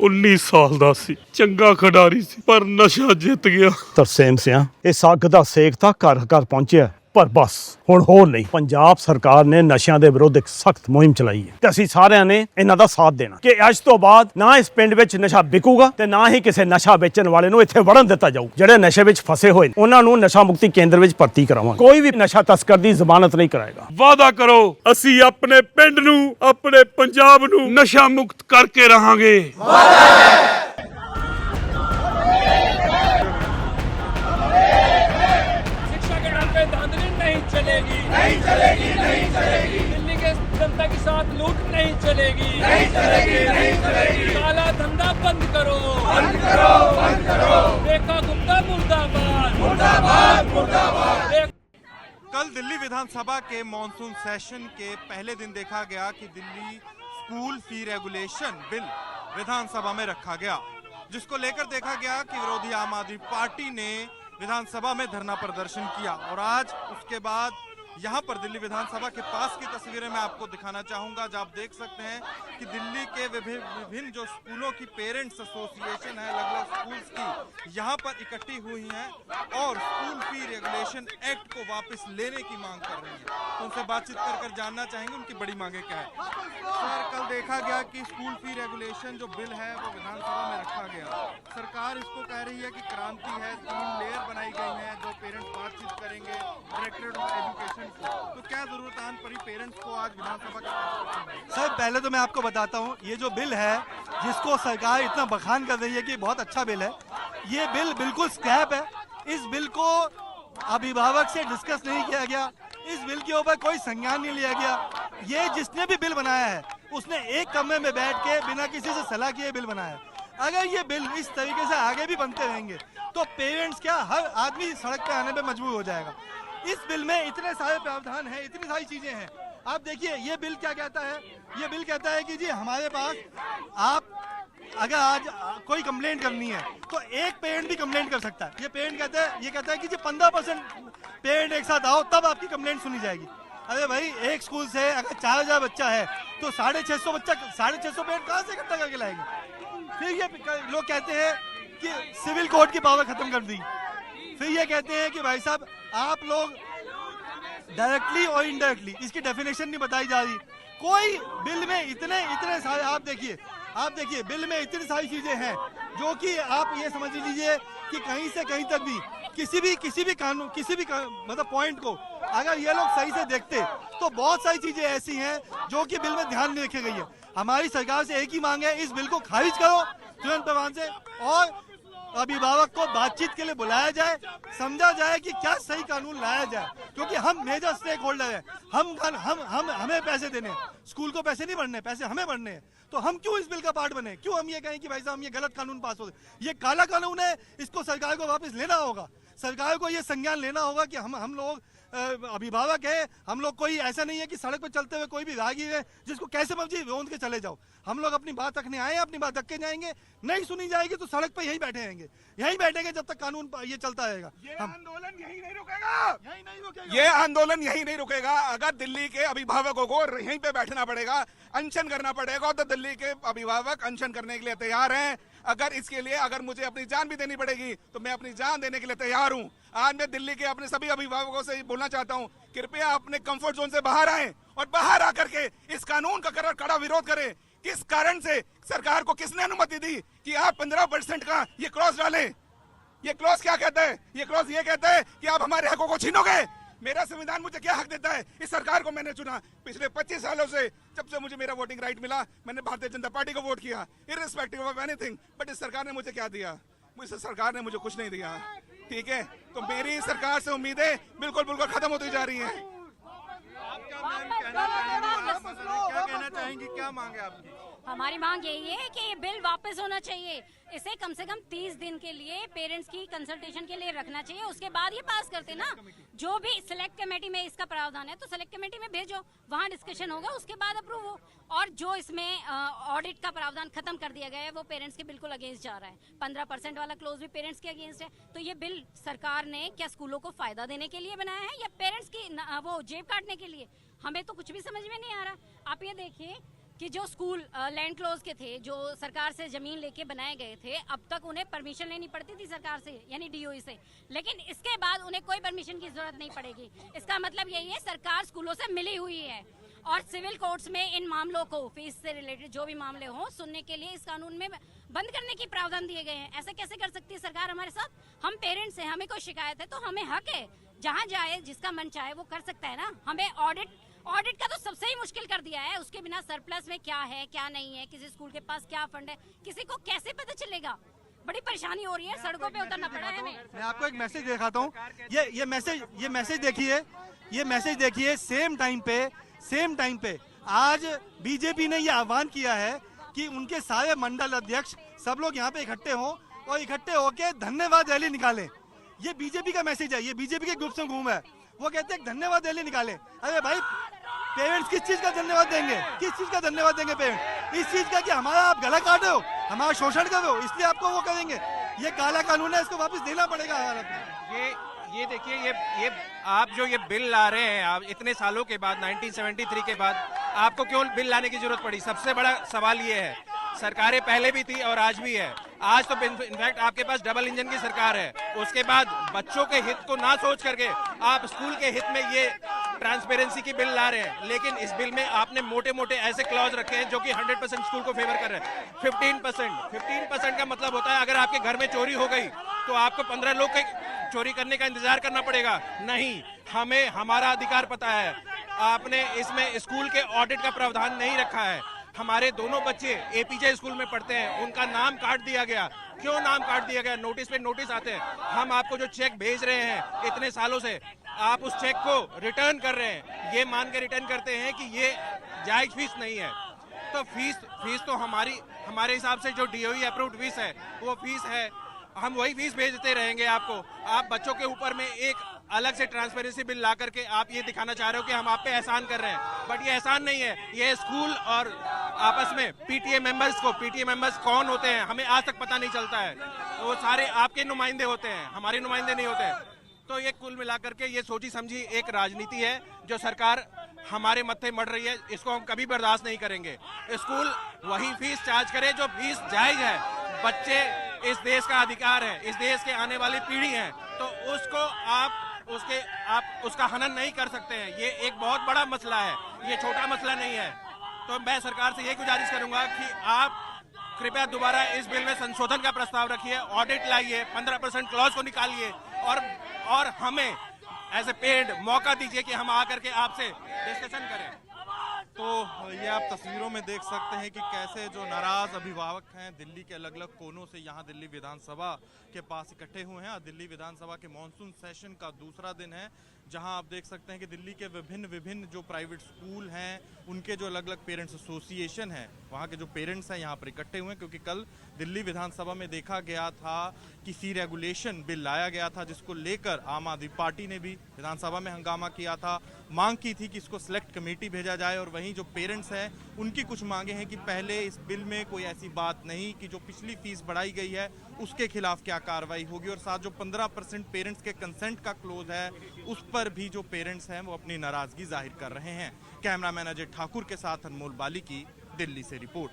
19 ਸਾਲ ਦਾ ਸੀ, ਚੰਗਾ ਖਿਡਾਰੀ ਸੀ, ਪਰ ਨਸ਼ਾ ਜਿੱਤ ਗਿਆ। ਤਰਸੇਮ ਸਿਆ ਇਸ ਅੱਗ ਦਾ ਸੇਕ ਤਾਂ ਘਰ ਘਰ ਪਹੁੰਚਿਆ, ਪਰ ਬਸ ਹੁਣ ਹੋਰ ਨਹੀਂ। ਪੰਜਾਬ ਸਰਕਾਰ ਨੇ ਨਸ਼ਿਆਂ ਦੇ ਵਿਰੁੱਧ ਇੱਕ ਸਖਤ ਮੁਹਿੰਮ ਚਲਾਈ ਹੈ ਤੇ ਅਸੀਂ ਸਾਰਿਆਂ ਨੇ ਇਹਨਾਂ ਦਾ ਸਾਥ ਦੇਣਾ ਕਿ ਅੱਜ ਤੋਂ ਬਾਅਦ ਨਾ ਇਸ ਪਿੰਡ ਵਿੱਚ ਨਸ਼ਾ ਵਿਕੂਗਾ ਤੇ ਨਾ ਹੀ ਕਿਸੇ ਨਸ਼ਾ ਵੇਚਣ ਵਾਲੇ ਨੂੰ ਇੱਥੇ ਵੜਨ ਦਿੱਤਾ ਜਾਊ। ਜਿਹੜੇ ਨਸ਼ੇ ਵਿੱਚ ਫਸੇ ਹੋਏ ਨੇ ਉਹਨਾਂ ਨੂੰ ਨਸ਼ਾ ਮੁਕਤੀ ਕੇਂਦਰ ਵਿੱਚ ਭਰਤੀ ਕਰਾਵਾਂਗੇ। ਕੋਈ ਵੀ ਨਸ਼ਾ ਤਸਕਰ ਦੀ ਜ਼ਮਾਨਤ ਨਹੀਂ ਕਰਾਏਗਾ। ਵਾਅਦਾ ਕਰੋ, ਅਸੀਂ ਆਪਣੇ ਪਿੰਡ ਨੂੰ, ਆਪਣੇ ਪੰਜਾਬ ਨੂੰ ਨਸ਼ਾ ਮੁਕਤ ਕਰਕੇ ਰਹਾਂਗੇ। नहीं चलेगी, नहीं चलेगी। दिल्ली के जनता के साथ लूट नहीं चलेगी, नहीं चलेगी, नहीं चलेगी। काला धंधा बंद करो, बंद करो, बंद करो। रेखा गुप्ता मुर्दाबाद, मुर्दाबाद, मुर्दाबाद। कल दिल्ली विधानसभा के मॉनसून सेशन के पहले दिन देखा गया कि Delhi school fee regulation bill विधानसभा में रखा गया, जिसको लेकर देखा गया कि विरोधी आम आदमी पार्टी ने विधानसभा में धरना प्रदर्शन किया। और आज उसके बाद यहाँ पर दिल्ली विधानसभा के पास की तस्वीरें मैं आपको दिखाना चाहूंगा, जहाँ आप देख सकते हैं कि दिल्ली के विभिन्न जो स्कूलों की पेरेंट्स एसोसिएशन है, अलग अलग स्कूल्स की यहाँ पर इकट्ठी हुई हैं और स्कूल फी रेगुलेशन एक्ट को वापस लेने की मांग कर रही है। तो उनसे बातचीत कर जानना चाहेंगे उनकी बड़ी मांगे क्या है। सर, कल देखा गया कि स्कूल फी रेगुलेशन जो बिल है वो विधानसभा में रखा गया। सरकार इसको कह रही है कि क्रांति है, 3 लेयर बनाई गई है जो पेरेंट्स बातचीत करेंगे डायरेक्टरेट ऑफ एजुकेशन। तो क्या जरूरत आन पड़ी पेरेंट्स को आज विधानसभा का? सर, पहले तो मैं आपको बताता हूँ, ये जो बिल है जिसको सरकार इतना बखान कर रही है कि बहुत अच्छा बिल है, ये बिल बिल्कुल स्क्रैप है। इस बिल को अभिभावक से डिस्कस नहीं किया गया, इस बिल के ऊपर कोई संज्ञान नहीं लिया गया। ये जिसने भी बिल बनाया है उसने एक कमरे में बैठ के बिना किसी से सलाह किए बिल बनाया है। अगर ये बिल इस तरीके से आगे भी बनते रहेंगे तो पेरेंट्स क्या, हर आदमी सड़क पे आने पे मजबूर हो जाएगा। इस बिल में इतने सारे प्रावधान हैं, इतनी सारी चीजें हैं। आप देखिए ये बिल क्या कहता है, ये बिल कहता है कि जी हमारे पास आप अगर आज कोई कंप्लेंट करनी है तो एक पेरेंट भी कंप्लेंट कर सकता है। ये पेरेंट ये कहता है कि जी 15% पेरेंट एक साथ आओ तब आपकी कंप्लेंट सुनी जाएगी। अरे भाई, एक स्कूल से अगर 4000 बच्चा है तो 650 बच्चा, 650 पेरेंट कहाँ से इकट्ठा करके लाएंगे। फिर ये लोग कहते हैं कि सिविल कोर्ट की पावर खत्म कर दी। फिर ये कहते हैं कि भाई साहब आप लोग डायरेक्टली और इनडायरेक्टली, इसकी डेफिनेशन नहीं बताई जा रही। कोई बिल में इतने सारे आप देखिए बिल में इतनी सारी चीजें हैं जो कि आप ये समझ लीजिए कि कहीं से कहीं तक भी किसी भी कानून मतलब पॉइंट को अगर ये लोग सही से देखते तो बहुत सारी चीजें ऐसी हैं जो कि बिल में ध्यान नहीं रखी गई है। हमारी सरकार से एक ही मांग है, इस बिल को खारिज करो तुरंत प्रभाव से और अभिभावक को बातचीत के लिए बुलाया जाए, समझा जाए कि क्या सही कानून लाया जाए, क्योंकि हम मेजर स्टेक होल्डर हैं। हमें पैसे देने हैं, स्कूल को पैसे नहीं बढ़ने, पैसे हमें बढ़ने हैं। तो हम क्यों इस बिल का पार्ट बने, क्यों हम ये कहें कि भाई साहब हम ये गलत कानून पास हो, ये काला कानून है, इसको सरकार को वापस लेना होगा। सरकार को ये संज्ञान लेना होगा कि हम लोग अभिभावक है, हम लोग कोई ऐसा नहीं है कि सड़क पर चलते हुए कोई भी राहगीर है जिसको कैसे मर्जी रोंद के चले जाओ। हम लोग अपनी बात रखने आए हैं, अपनी बात रख के जाएंगे, नहीं सुनी जाएगी तो सड़क पर यहीं बैठेंगे जब तक कानून ये चलता रहेगा। ये आंदोलन यही नहीं रुकेगा, ये आंदोलन यही नहीं रुकेगा। अगर दिल्ली के अभिभावकों को यहीं पे बैठना पड़ेगा, अनशन करना पड़ेगा, तो दिल्ली के अभिभावक अनशन करने के लिए तैयार हैं। अगर इसके लिए अगर मुझे अपनी जान भी देनी पड़ेगी तो मैं अपनी जान देने के लिए तैयार हूं। आज मैं दिल्ली के अपने सभी अभिभावकों से बोलना चाहता हूं, कृपया अपने कंफर्ट जोन से बाहर आएं और बाहर आकर के इस कानून का कड़ा विरोध करें। किस कारण से सरकार को किसने अनुमति दी कि आप 15% का ये क्लॉज डालें? ये क्लॉज क्या कहता है? ये क्लॉज ये कहता है कि आप हमारे हकों को छीनोगे। मेरा संविधान मुझे क्या हक देता है? इस सरकार को मैंने चुना पिछले 25 सालों से, जब से मुझे मेरा वोटिंग राइट मिला मैंने भारतीय जनता पार्टी को वोट किया, इररिस्पेक्टिव ऑफ एनीथिंग। बट इस सरकार ने मुझे क्या दिया? इस सरकार ने मुझे कुछ नहीं दिया। ठीक है, तो मेरी सरकार से उम्मीदें बिल्कुल खत्म होती जा रही हैं। आप क्या कहना चाहेंगी, क्या मांगे आपकी? हमारी मांग यही है कि ये बिल वापस होना चाहिए। इसे कम से कम 30 दिन के लिए पेरेंट्स की कंसल्टेशन के लिए रखना चाहिए, उसके बाद ये पास करते ना। जो भी सिलेक्ट कमेटी में इसका प्रावधान है तो सिलेक्ट कमेटी में भेजो, वहाँ डिस्कशन होगा, उसके बाद अप्रूव हो। और जो इसमें ऑडिट का प्रावधान खत्म कर दिया गया है वो पेरेंट्स के बिल्कुल अगेंस्ट जा रहा है। 15% वाला क्लोज भी पेरेंट्स के अगेंस्ट है। तो ये बिल सरकार ने क्या स्कूलों को फायदा देने के लिए बनाया है या पेरेंट्स की वो जेब काटने के लिए? हमें तो कुछ भी समझ में नहीं आ रहा। आप ये देखिए कि जो स्कूल लैंड क्लोज के थे, जो सरकार से जमीन लेके बनाए गए थे, अब तक उन्हें परमिशन लेनी पड़ती थी सरकार से, यानी डीओई से, लेकिन इसके बाद उन्हें कोई परमिशन की जरूरत नहीं पड़ेगी। इसका मतलब यही है सरकार स्कूलों से मिली हुई है और सिविल कोर्ट्स में इन मामलों को, फीस से रिलेटेड जो भी मामले हों, सुनने के लिए इस कानून में बंद करने की प्रावधान दिए गए हैं। ऐसा कैसे कर सकती है सरकार हमारे साथ? हम पेरेंट्स हैं, हमें कोई शिकायत है तो हमें हक है, जहाँ जाए जिसका मन चाहे वो कर सकता है ना। हमें ऑडिट का तो सबसे ही मुश्किल कर दिया है। उसके बिना सरप्लस में क्या है क्या नहीं है, किसी स्कूल के पास क्या फंड है, किसी को कैसे पता चलेगा? बड़ी परेशानी हो रही है, सड़कों पे उतरना पड़ा है हमें। मैं आपको एक मैसेज दिखाता हूँ, ये मैसेज देखिए। सेम टाइम पे आज बीजेपी ने ये आह्वान किया है कि उनके सारे मंडल अध्यक्ष सब लोग यहाँ पे इकट्ठे हों और इकट्ठे होके धन्यवाद रैली निकालें। ये बीजेपी का मैसेज है, ये बीजेपी के ग्रुप से घूम है। वो कहते हैं धन्यवाद रैली निकालें। अरे भाई, पेरेंट्स किस चीज का धन्यवाद देंगे? पेरेंट्स इस चीज का कि हमारा आप गला काट रहे हो, हमारा शोषण कर रहे हो, इसलिए आपको वो करेंगे। ये काला कानून है, इसको वापस देना पड़ेगा हमारा। ये देखिए, ये आप जो ये बिल ला रहे हैं, आप इतने सालों के बाद, 1973 के बाद आपको क्यों बिल लाने की जरूरत पड़ी? सबसे बड़ा सवाल ये है, सरकारें पहले भी थी और आज भी है। आज तो इनफैक्ट आपके पास डबल इंजन की सरकार है। उसके बाद बच्चों के हित को ना सोच करके आप स्कूल के हित में ये ट्रांसपेरेंसी की बिल ला रहे हैं, लेकिन इस बिल में आपने मोटे मोटे ऐसे क्लॉज रखे हैं जो कि 100% स्कूल को फेवर कर रहे हैं। 15% का मतलब होता है अगर आपके घर में चोरी हो गई तो आपको 15 लोग के चोरी करने का इंतजार करना पड़ेगा। नहीं, हमें हमारा अधिकार पता है। आपने इसमें स्कूल के ऑडिट का प्रावधान नहीं रखा है। हमारे दोनों बच्चे एपीजे स्कूल में पढ़ते हैं, उनका नाम काट दिया गया। क्यों नाम काट दिया गया? नोटिस पे नोटिस आते हैं। हम आपको जो चेक भेज रहे हैं इतने सालों से, आप उस चेक को रिटर्न कर रहे हैं, ये मान के रिटर्न करते हैं कि ये जायज फीस नहीं है। तो फीस तो हमारे हिसाब से जो डीओई अप्रूव्ड फीस है वो फीस है, हम वही फीस भेजते रहेंगे आपको। आप बच्चों के ऊपर में एक अलग से ट्रांसपेरेंसी बिल ला करके आप ये दिखाना चाह रहे हो कि हम आप पे एहसान कर रहे हैं, बट ये एहसान नहीं है। ये स्कूल और आपस में पीटीए मेंबर्स कौन होते हैं हमें आज तक पता नहीं चलता है। वो सारे आपके नुमाइंदे होते हैं, हमारे नुमाइंदे नहीं होते। तो ये कुल मिलाकर के ये सोची समझी एक राजनीति है जो सरकार हमारे मत्थे मढ़ रही है, इसको हम कभी बर्दाश्त नहीं करेंगे। स्कूल वही फीस चार्ज करे जो फीस जायज है। बच्चे इस देश का अधिकार है, इस देश के आने वाली पीढ़ी है, तो उसको आप उसका हनन नहीं कर सकते हैं। ये एक बहुत बड़ा मसला है, ये छोटा मसला नहीं है। तो मैं सरकार से ये गुजारिश करूंगा कि आप कृपया दोबारा इस बिल में संशोधन का प्रस्ताव रखिए, ऑडिट लाइए, 15% क्लॉज को निकालिए और हमें एज ए पेरेंट मौका दीजिए कि हम आकर के आपसे डिस्कशन करें। तो ये आप तस्वीरों में देख सकते हैं कि कैसे जो नाराज अभिभावक हैं दिल्ली के अलग अलग कोनों से यहाँ दिल्ली विधानसभा के पास इकट्ठे हुए हैं। दिल्ली विधानसभा के मॉनसून सेशन का दूसरा दिन है, जहां आप देख सकते हैं कि दिल्ली के विभिन्न जो प्राइवेट स्कूल हैं उनके जो अलग अलग पेरेंट्स एसोसिएशन है, वहां के जो पेरेंट्स हैं यहाँ पर इकट्ठे हुए हैं, क्योंकि कल दिल्ली विधानसभा में देखा गया था कि फी रेगुलेशन बिल लाया गया था, जिसको लेकर आम आदमी पार्टी ने भी विधानसभा में हंगामा किया था, मांग की थी कि इसको सिलेक्ट कमेटी भेजा जाए। और वहीं जो पेरेंट्स हैं उनकी कुछ मांगे हैं कि पहले इस बिल में कोई ऐसी बात नहीं कि जो पिछली फीस बढ़ाई गई है उसके खिलाफ क्या कार्रवाई होगी, और साथ जो 15% पेरेंट्स के कंसेंट का क्लोज है उस पर भी जो पेरेंट्स हैं वो अपनी नाराजगी जाहिर कर रहे हैं। कैमरामैन अजय ठाकुर के साथ अनमोल बाली की दिल्ली से रिपोर्ट।